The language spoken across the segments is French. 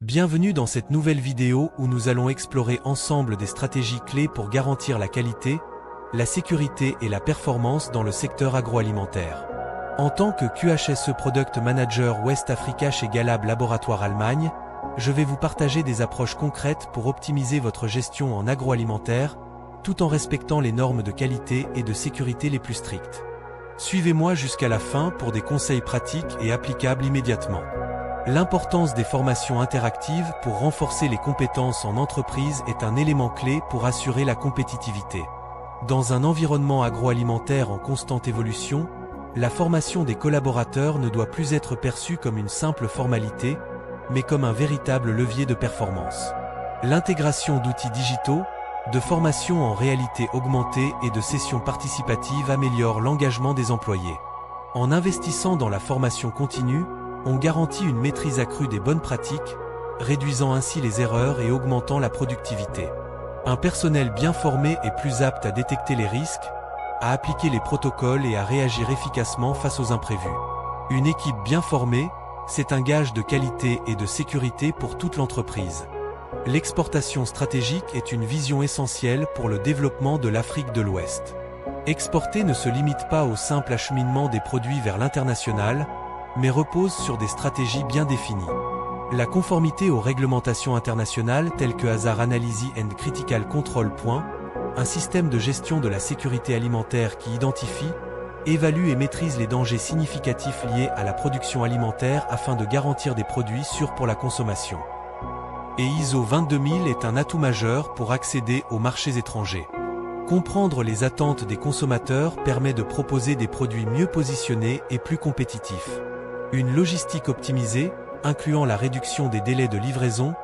Bienvenue dans cette nouvelle vidéo où nous allons explorer ensemble des stratégies clés pour garantir la qualité, la sécurité et la performance dans le secteur agroalimentaire. En tant que QHSE Product Manager West Africa chez Galab Laboratoire Allemagne, je vais vous partager des approches concrètes pour optimiser votre gestion en agroalimentaire, tout en respectant les normes de qualité et de sécurité les plus strictes. Suivez-moi jusqu'à la fin pour des conseils pratiques et applicables immédiatement. L'importance des formations interactives pour renforcer les compétences en entreprise est un élément clé pour assurer la compétitivité. Dans un environnement agroalimentaire en constante évolution, la formation des collaborateurs ne doit plus être perçue comme une simple formalité, mais comme un véritable levier de performance. L'intégration d'outils digitaux, de formation en réalité augmentée et de sessions participatives améliore l'engagement des employés. En investissant dans la formation continue, on garantit une maîtrise accrue des bonnes pratiques, réduisant ainsi les erreurs et augmentant la productivité. Un personnel bien formé est plus apte à détecter les risques, à appliquer les protocoles et à réagir efficacement face aux imprévus. Une équipe bien formée, c'est un gage de qualité et de sécurité pour toute l'entreprise. L'exportation stratégique est une vision essentielle pour le développement de l'Afrique de l'Ouest. Exporter ne se limite pas au simple acheminement des produits vers l'international, mais repose sur des stratégies bien définies. La conformité aux réglementations internationales telles que Hazard Analysis and Critical Control. Un système de gestion de la sécurité alimentaire qui identifie, évalue et maîtrise les dangers significatifs liés à la production alimentaire afin de garantir des produits sûrs pour la consommation. Et ISO 22000 est un atout majeur pour accéder aux marchés étrangers. Comprendre les attentes des consommateurs permet de proposer des produits mieux positionnés et plus compétitifs. Une logistique optimisée, incluant la réduction des délais de livraison,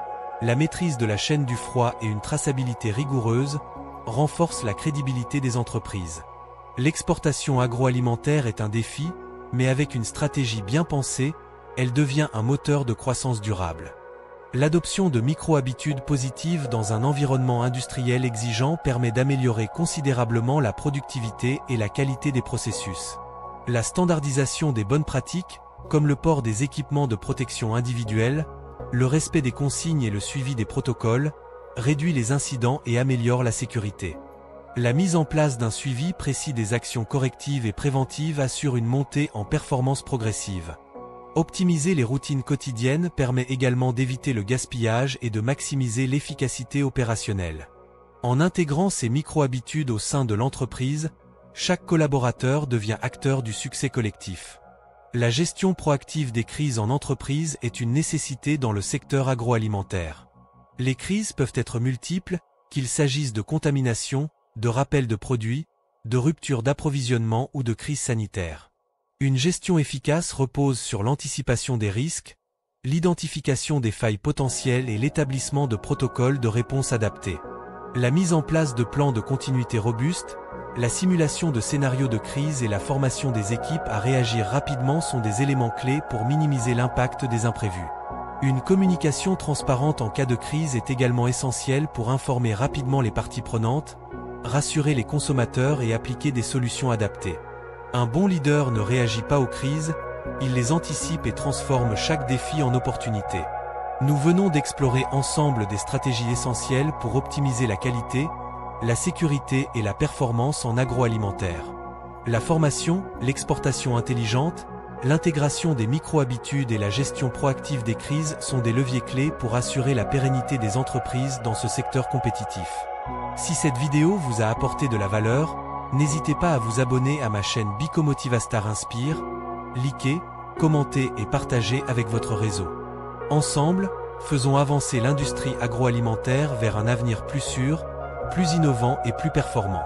la maîtrise de la chaîne du froid et une traçabilité rigoureuse, renforce la crédibilité des entreprises. L'exportation agroalimentaire est un défi, mais avec une stratégie bien pensée, elle devient un moteur de croissance durable. L'adoption de micro-habitudes positives dans un environnement industriel exigeant permet d'améliorer considérablement la productivité et la qualité des processus. La standardisation des bonnes pratiques, comme le port des équipements de protection individuelle, le respect des consignes et le suivi des protocoles, réduit les incidents et améliore la sécurité. La mise en place d'un suivi précis des actions correctives et préventives assure une montée en performance progressive. Optimiser les routines quotidiennes permet également d'éviter le gaspillage et de maximiser l'efficacité opérationnelle. En intégrant ces micro-habitudes au sein de l'entreprise, chaque collaborateur devient acteur du succès collectif. La gestion proactive des crises en entreprise est une nécessité dans le secteur agroalimentaire. Les crises peuvent être multiples, qu'il s'agisse de contamination, de rappel de produits, de rupture d'approvisionnement ou de crise sanitaire. Une gestion efficace repose sur l'anticipation des risques, l'identification des failles potentielles et l'établissement de protocoles de réponse adaptés. La mise en place de plans de continuité robustes, la simulation de scénarios de crise et la formation des équipes à réagir rapidement sont des éléments clés pour minimiser l'impact des imprévus. Une communication transparente en cas de crise est également essentielle pour informer rapidement les parties prenantes, rassurer les consommateurs et appliquer des solutions adaptées. Un bon leader ne réagit pas aux crises, il les anticipe et transforme chaque défi en opportunité. Nous venons d'explorer ensemble des stratégies essentielles pour optimiser la qualité, la sécurité et la performance en agroalimentaire. La formation, l'exportation intelligente, l'intégration des micro-habitudes et la gestion proactive des crises sont des leviers clés pour assurer la pérennité des entreprises dans ce secteur compétitif. Si cette vidéo vous a apporté de la valeur, n'hésitez pas à vous abonner à ma chaîne Bicomotivastar Inspire, likez, commentez et partagez avec votre réseau. Ensemble, faisons avancer l'industrie agroalimentaire vers un avenir plus sûr, plus innovant et plus performant.